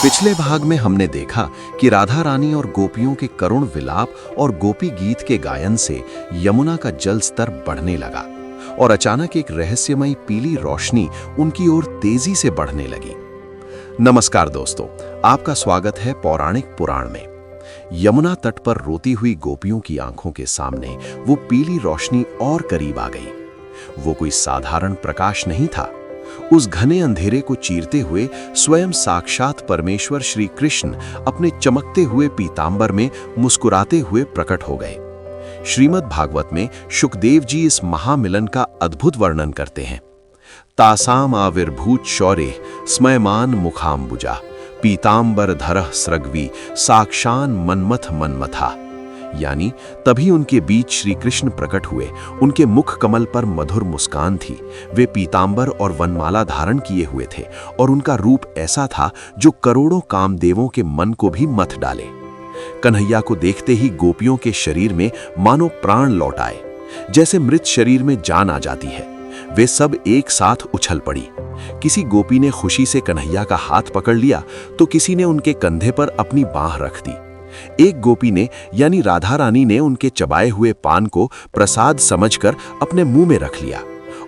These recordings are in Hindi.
पिछले भाग में हमने देखा कि राधा रानी और गोपियों के करुण विलाप और गोपी गीत के गायन से यमुना का जल स्तर बढ़ने लगा और अचानक एक रहस्यमयी पीली रोशनी उनकी ओर तेजी से बढ़ने लगी। नमस्कार दोस्तों, आपका स्वागत है पौराणिक पुराण में। यमुना तट पर रोती हुई गोपियों की आंखों के सामने वो पीली रोशनी और करीब आ गई। वो कोई साधारण प्रकाश नहीं था। उस घने अंधेरे को चीरते हुए स्वयं साक्षात परमेश्वर श्री कृष्ण अपने चमकते हुए पीतांबर में मुस्कुराते हुए प्रकट हो गए। श्रीमद् भागवत में शुकदेव जी इस महामिलन का अद्भुत वर्णन करते हैं। तासाम आविर्भूत शौर्य स्मयमान मुखाम्बुजा पीतांबर धरः सृग्वी साक्षान मन्मथ मन्मथा। यानी तभी उनके बीच श्री कृष्ण प्रकट हुए। उनके मुख कमल पर मधुर मुस्कान थी। वे पीतांबर और वनमाला धारण किए हुए थे और उनका रूप ऐसा था जो करोड़ों कामदेवों के मन को भी मथ डाले। कन्हैया को देखते ही गोपियों के शरीर में मानो प्राण लौट आए, जैसे मृत शरीर में जान आ जाती है। वे सब एक साथ उछल पड़ी। किसी गोपी ने खुशी से कन्हैया का हाथ पकड़ लिया तो किसी ने उनके कंधे पर अपनी बांह रख दी। एक गोपी ने यानी राधा रानी ने उनके चबाए हुए पान को प्रसाद समझकर अपने मुंह में रख लिया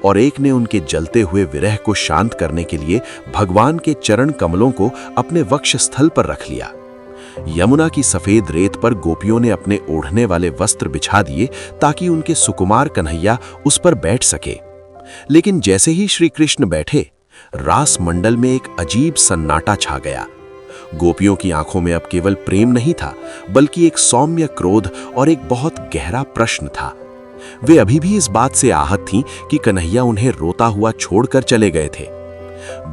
और एक ने उनके जलते हुए विरह को शांत करने के लिए भगवान के चरण कमलों को अपने वक्ष स्थल पर रख लिया। यमुना की सफेद रेत पर गोपियों ने अपने ओढ़ने वाले वस्त्र बिछा दिए ताकि उनके सुकुमार कन्हैया उस पर बैठ सके। लेकिन जैसे ही श्री कृष्ण बैठे, रास मंडल में एक अजीब सन्नाटा छा गया। गोपियों की आंखों में अब केवल प्रेम नहीं था, बल्कि एक सौम्य क्रोध और एक बहुत गहरा प्रश्न था। वे अभी भी इस बात से आहत थीं कि कन्हैया उन्हें रोता हुआ छोड़कर चले गए थे।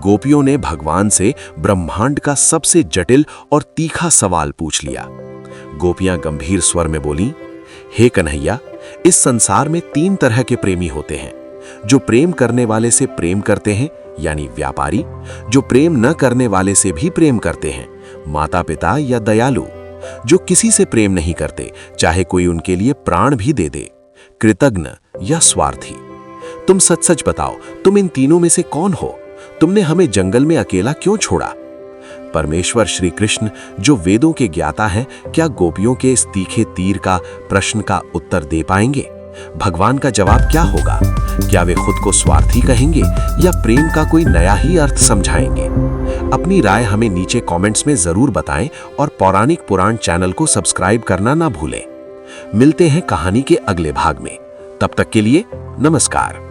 गोपियों ने भगवान से ब्रह्मांड का सबसे जटिल और तीखा सवाल पूछ लिया। गोपियां गंभीर स्वर में बोलीं, हे कन्हैया, इस संसार में 3 तरह के प्रेमी होते हैं। जो प्रेम करने वाले से प्रेम करते हैं यानी व्यापारी, जो प्रेम न करने वाले से भी प्रेम करते हैं माता पिता या दयालु, जो किसी से प्रेम नहीं करते चाहे कोई उनके लिए प्राण भी दे दे, कृतज्ञ या स्वार्थी। तुम सच सच बताओ, तुम इन तीनों में से कौन हो? तुमने हमें जंगल में अकेला क्यों छोड़ा? परमेश्वर श्री कृष्ण जो वेदों के ज्ञाता हैं, क्या गोपियों के इस तीखे तीर का प्रश्न का उत्तर दे पाएंगे? भगवान का जवाब क्या होगा? क्या वे खुद को स्वार्थी कहेंगे या प्रेम का कोई नया ही अर्थ समझाएंगे? अपनी राय हमें नीचे कमेंट्स में जरूर बताएं और पौराणिक पुराण चैनल को सब्सक्राइब करना ना भूलें। मिलते हैं कहानी के अगले भाग में। तब तक के लिए नमस्कार।